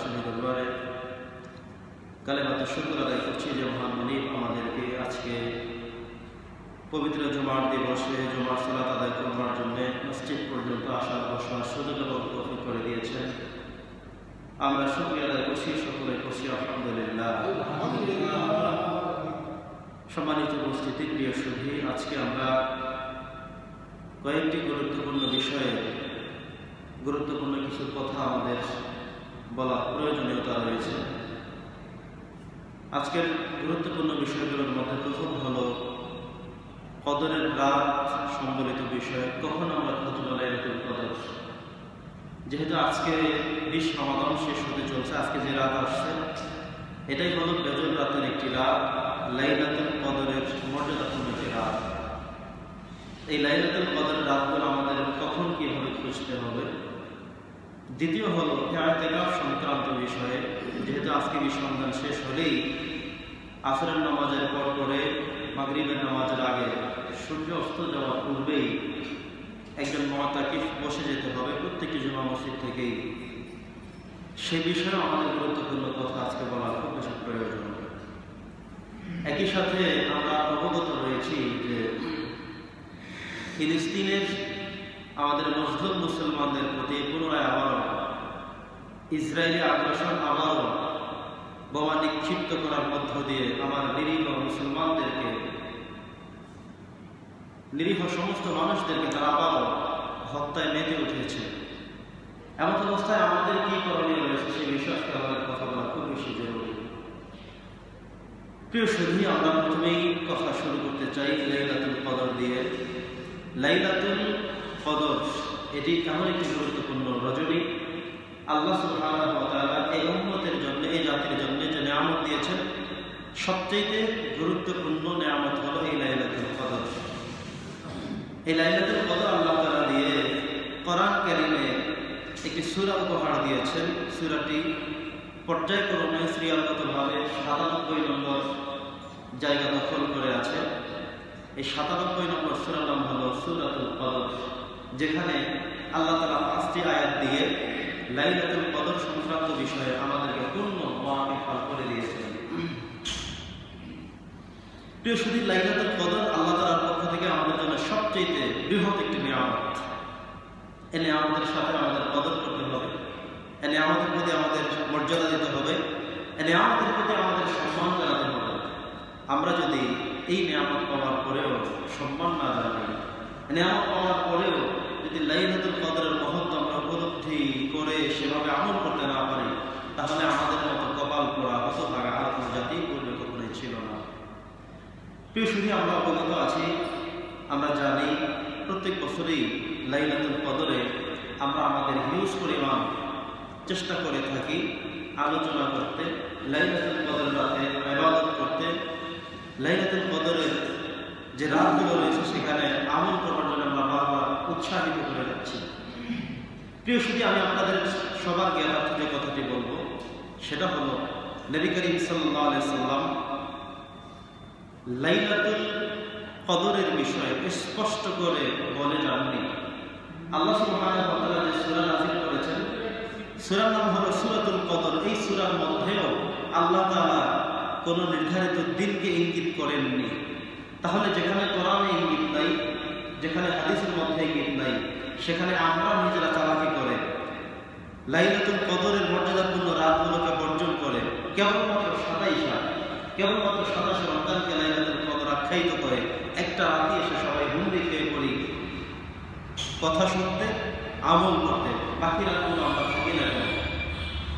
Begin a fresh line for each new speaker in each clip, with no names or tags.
শহীদ দরবারে কালেমাতুশ শুকর আদায় করছি যে মহান মুনিব আমাদেরকে আজকে পবিত্র জুমার দিবসে জুমার সালাত আদায় করবার জন্য মসজিদ পর্যন্ত আসার বসার সুযোগ এবং তৌফিক করে দিয়েছেন। আমরা শুকরিয়া আদায় করছি, সকলে করছি আলহামদুলিল্লাহ। সম্মানিত উপস্থিতি, প্রিয় সুধী, আজকে আমরা কয়েকটি গুরুত্বপূর্ণ বিষয়ে গুরুত্বপূর্ণ কিছু কথা আমাদের বলার প্রয়োজনীয়তা রয়েছে। আজকের গুরুত্বপূর্ণ বিষয়গুলোর মধ্যে প্রথম হলো কদরের রাত সম্বলিত বিষয়। কখন আমরা খুতবা লাইলাতুল কদর, যেহেতু আজকে 20 রমাদান শেষ হতে চলছে, আজকে যে রাত আসছে এটাই হলো বেজর রাতের একটি রাত, লাইলাতুল কদরের মর্যাদাপূর্ণ একটি রাত। এই লাইলাতুল কদরের রাতগুলো আমাদের কখন কিভাবে খুঁজতে হবে। দ্বিতীয় হলো ইতিকাফ সংক্রান্ত বিষয়ে, যেহেতু আজকে বিসন্ধান শেষ হলেই আসরের নামাজের পর করে মাগরিবের নামাজের আগে সূর্য অস্ত যাওয়ার পূর্বেই একজন মুতাকিফ বসে যেতে হবে প্রত্যেকটি জুমা মসজিদ থেকেই। সে বিষয়ে আমাদের গুরুত্বপূর্ণ কথা আজকে বলা খুব বেশি প্রয়োজন। একই সাথে আমরা অবগত রয়েছি যে ফিলিস্তিনের আমাদের মজলুম মুসলমানদের প্রতি পুনরায় আবারও ইসরায়েলি আগ্রাসন আবারও বোমা নিক্ষিপ্ত করার মধ্য দিয়ে আমার নিরীহ সমস্ত মানুষদেরকে তারা আবারও হত্যায় মেতে উঠেছে। এমন অবস্থায় আমাদের কি করণীয় রয়েছে সেই বিষয়ে আজকে আমাদের কথা বলা খুব বেশি জরুরি। প্রিয় সুধী, আমরা প্রথমেই কথা শুরু করতে চাই লাইলাতুল কদর দিয়ে। লাইলাতুল কদর এটি এমন একটি গুরুত্বপূর্ণ রজনী। আল্লাহ সুবহানাহু ওয়া তাআলা এই উম্মতের জন্য, এই জাতির জন্য যে নিয়ামত দিয়েছেন, সবচেয়ে গুরুত্বপূর্ণ নিয়ামত হলো এই লাইলাতুল কদর। এই লাইলাতুল কদর আল্লাহ তাআলা দিয়ে কোরআন কারীমে একটি সূরা উপহার দিয়েছেন। সূরাটি পর্যায়ক্রমে সিরিয়ালগতভাবে 97 নম্বর জায়গা দখল করে আছে। এই 97 নম্বর সূরার নাম হলো সূরাতুল কদর, যেখানে আল্লাহ তাআলা 5টি আয়াত দিয়ে লাইলাতুল কদর সংক্রান্ত বিষয়ে আমাদেরকে পূর্ণ ওয়াকিফা করে দিয়েছেন। প্রিয় সুধী, লাইলাতুল কদর আল্লাহ তাআলার পক্ষ থেকে আমাদের জন্য সবচেয়ে বৃহৎ একটি নিয়ামত। এই নিয়ামতের সাথে আমাদের কদর করতে হবে, এই নিয়ামতের প্রতি আমাদের মর্যাদা দিতে হবে, এই নিয়ামতের প্রতি আমাদের সম্মান জানাতে হবে। আমরা যদি এই নিয়ামত পাওয়ার পরেও সম্মান না জানাই, নিয়ামত পাওয়ার পরেও যদি লাইলাতুল কদরের মহত্ব আমরা উপলব্ধি করে সেভাবে আমল করতে না পারি, তাহলে আমাদের মতো কপাল পোড়া হতভাগা আর কোনো জাতি পূর্বে কখনোই ছিল না। প্রিয় সুধী, আমরা অবগত আছি, আমরা জানি প্রত্যেক বছরই লাইলাতুল কদরে আমরা আমাদের হিউজ পরিমাণ চেষ্টা করে থাকি আলোচনা করতে, লাইলাতুল কদরের রাতে ইবাদত করতে, লাইলাতুল কদরের যে রাতগুলো রয়েছে সেখানে আমল করবার জন্য আমরা বারবার উৎসাহিত করে যাচ্ছি। প্রিয় সুধী, আমি আপনাদের সবার জ্ঞানার্থে যে কথাটি বলবো সেটা হলো নবী করিম সাল্লাল্লাহু আলাইহি সাল্লাম লাইলাতুল কদরের বিষয়ে স্পষ্ট করে বলে যাননি। আল্লাহ সুবহানাহু ওয়া তাআলা যে সূরা নাযিল করেছেন, সূরার নাম হলো সূরাতুল কদর। এই সূরার মধ্যেও আল্লাহ তাআলা কোনো নির্ধারিত দিনকে ইঙ্গিত করেননি। তাহলে যেখানে কোরআনে ইঙ্গিত নাই, যেখানে হাদিসের মধ্যে ইঙ্গিত নাই, সেখানে আমরা নিজেরা চালাকি করে লাইলাতুল কদরের মর্যাদাপূর্ণ রাতগুলোকে বর্জন করে কেবলমাত্র 27 রমজানকে লাইলাতুল কদর আখ্যায়িত করে একটা রাতে এসে সবাই হুমড়ি খেয়ে পড়ি কথা শুনতে, আমল করতে, বাকি রাতগুলো আমরা থাকি না কেন।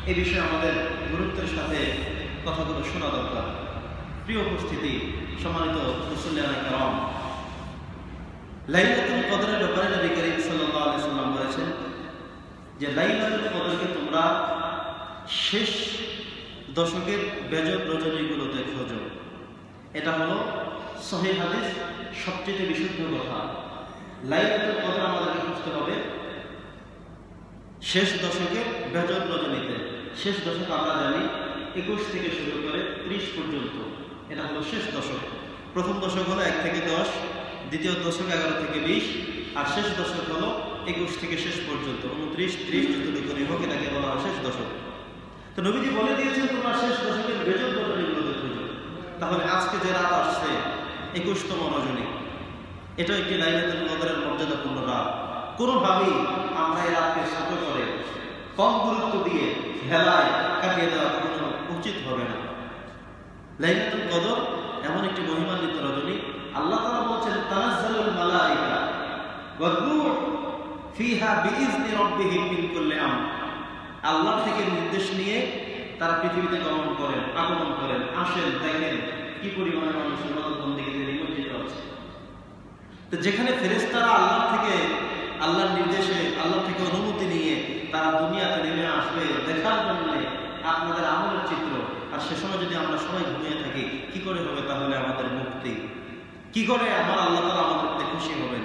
এই বিষয়ে আমাদের গুরুত্বের সাথে কথাগুলো শোনা দরকার। প্রিয় উপস্থিতি, সম্মানিত মুসল্লিয়ানে কেরাম, লাইলাতুল কদরের ব্যাপারে নবী করিম সাল্লাল্লাহু আলাইহি সাল্লাম বলেছেন যে লাইলাতুল কদরকে তোমরা শেষ দশকের বেজর রজনীগুলোতে খোঁজো। এটা হলো সহিহ হাদিস, সবচেয়ে বিশুদ্ধ কথা। লাইলাতুল কদর আমাদেরকে খুঁজতে হবে শেষ দশকের বেজর রজনীতে। শেষ দশক আমরা জানি 21 থেকে শুরু করে 30 পর্যন্ত, এটা হলো শেষ দশক। প্রথম দশক হলো 1 থেকে 10, দ্বিতীয় দশক 11 থেকে 20, আর শেষ দশক হলো 21 থেকে শেষ পর্যন্ত 29, 30 যতটুকু হোক, এটাকে বলা হয় শেষ দশক। তো নবীজি বলে দিয়েছেন তোমরা শেষ দশকের বেজর রজনীগুলোতে খুঁজো। তাহলে আজকে যে রাত আসছে 21তম রজনী, এটা একটি লাইলাতুল কদরের মর্যাদাপূর্ণ রাত। কোনোভাবেই আমরা এই রাতকে ছোট করে কম গুরুত্ব দিয়ে হেলায় কাটিয়ে দেওয়া কখনো উচিত হবে না। লাইলাতুল কদর এমন একটি মহিমান্বিত রজনী, আল্লাহ তাআলা বলেছেন তানাজ্জালুল মালায়েকা ওয়ার রূহ ফিহা বিইজনি রাব্বিহিম মিন কুল্লি আমর। আল্লাহ থেকে নির্দেশ নিয়ে তারা পৃথিবীতে আগমন করেন, আসেন। দেখেন কি পরিমাণে মানুষ ইবাদত বন্দেগীতে নিমজ্জিত আছে। তো যেখানে ফেরেশতারা আল্লাহর নির্দেশে, আল্লাহ থেকে অনুমতি নিয়ে তারা দুনিয়াতে নেমে আসবে দেখার জন্য আপনাদের আমলের চিত্র, আর সে সময় যদি আমরা সবাই ঘুমিয়ে থাকি, কি করে হবে তাহলে আমাদের মুক্তি? কি করে আমার আল্লাহ তাআলা আমাদের প্রতি খুশি হবেন?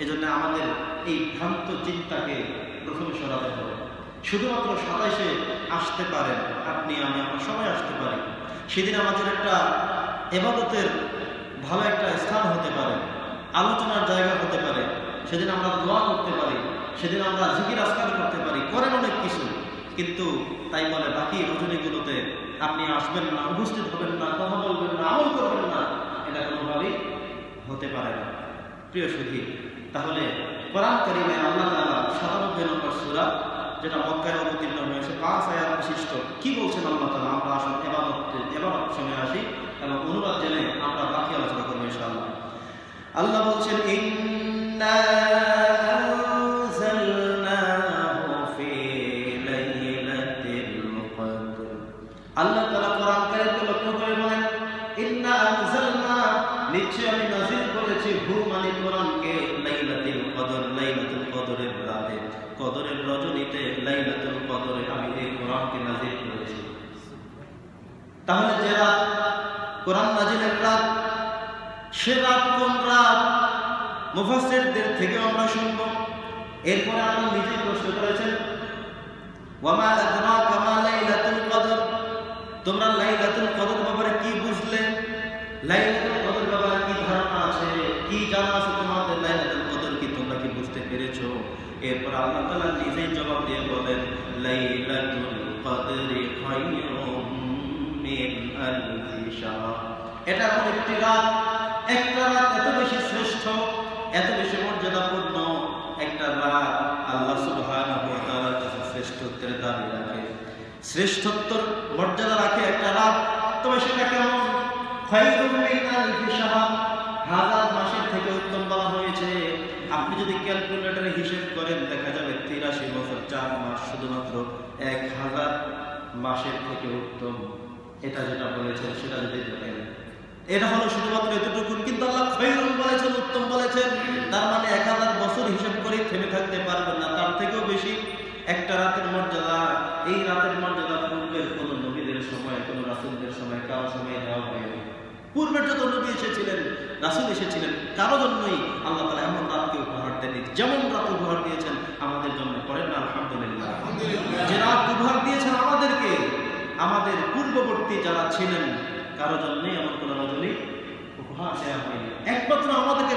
এজন্য আমাদের এই ভ্রান্ত চিন্তাকে প্রথমে সরাতে হবে। শুধুমাত্র 27-এ আসতে পারেন আপনি, আমি, আমরা সবাই আসতে পারি। সেদিন আমাদের একটা ইবাদতের ভালো একটা স্থান হতে পারে, আলোচনার জায়গা হতে পারে। সেদিন আমরা দোয়া করতে পারি, সেদিন আমরা জিকির আজকার করতে পারি, করেন অনেক কিছু। কিন্তু তাই বলে বাকি রজনীগুলোতে আপনি আসবেন না, উপস্থিত হবেন না, কথা বলবেন না, আমল করবেন না, এটা কোনোভাবেই হতে পারে না। প্রিয় সুধী, তাহলে কোরআন কারীমে আল্লাহ তাআলা 97 নম্বর সূরা, যেটা মক্কায় অবতীর্ণ হয়েছে, 5 আয়াত বিশিষ্ট, কি বলছেন আল্লাহ তাআলা? আমরা আসলে ইবাদত সময় আসি এবং অনুবাদ জেনে আমরা বাকি আলোচনা করবো ইনশাআল্লাহ। আল্লাহ বলছেন ইন্না আনজালনাহু ফি লাইলাতিল কদর। আল্লাহ তাআলা কোরআন কারীমকে লক্ষ্য করে বলেন ইন্না আনজালনা, নিশ্চয় আমি নাযিল করেছি হু মানে কোরআনকে, লাইলাতুল কদর, লাইলাতুল কদরের রাতে, কদরের রজনীতে, লাইলাতুল কদরে আমি এই কোরআনকে নাযিল করেছি। তাহলে যে রাত কোরআন নাযিলের রাত, সে রাত কোন রাত? মুফাসসিরদের থেকে আমরা শুনব। এরপরে আল্লাহ নিজে প্রশ্ন করেছেন ওয়ামা আদরাকা মা লাইলাতুল কদর, তোমরা লাইলাতুল কদর ব্যাপারে কি বুঝলে? লাইলাতুল কদর ব্যাপারে কি ধারণা আছে, কি জানা আছে তোমাদের? লাইলাতুল কদর কি তোমরা কি বুঝতে পেরেছো? এরপর আল্লাহ তাআলা নিজেই জবাব দিয়ে বলেন লাইলাতুল কদরি খায়রুম মিন আলফি শাহর। এটা এমন একটি রাত, একটা রাত এত বেশি শ্রেষ্ঠ, এত বেশি মর্যাদাপূর্ণ একটা রাত, আল্লাহ সুবহানাহু ওয়া তাআলার কাছে শ্রেষ্ঠত্বের দাবি রাখে, শ্রেষ্ঠত্বর মর্যাদা রাখে একটা রাত। তবে সেটা কেমন? খায়রুম মিন আলফি শাহর, 1000 মাসের থেকে উত্তম বলা হয়েছে। আপনি যদি ক্যালকুলেটরে হিসেব করেন দেখা যাবে 83 বছর 4 মাস শুধুমাত্র 1000 মাসের থেকে উত্তম। এটা যেটা বলেছেন সেটা যদি দেখেন, এটা হলো শুধুমাত্র এতটুকু, কিন্তু আল্লাহ খায়রুম বলেছেন, উত্তম বলেছেন। তার মানে 1000 বছর হিসেব করে থেমে থাকতে পারবেন না, তার থেকেও বেশি একটা রাতের মর্যাদা। এই রাতের মর্যাদা পূর্বের কোন নবীদের সময়, কোন রাসূলদের সময়, কারো সময় দেওয়া হয়নি। পূর্বের যত নবী এসেছিলেন, রাসূল এসেছিলেন, কারো জন্যই আল্লাহ তাআলা এমন রাতকে উপহার দেননি। যেমন রাত উপহার দিয়েছেন আমাদের জন্য, করেন না আলহামদুলিল্লাহ। যে রাত উপহার দিয়েছেন আমাদেরকে, আমাদের পূর্ববর্তী যারা ছিলেন কারো জন্যই এমন কোন রজনী উপহার দেওয়া হয়নি, একমাত্র আমাদেরকে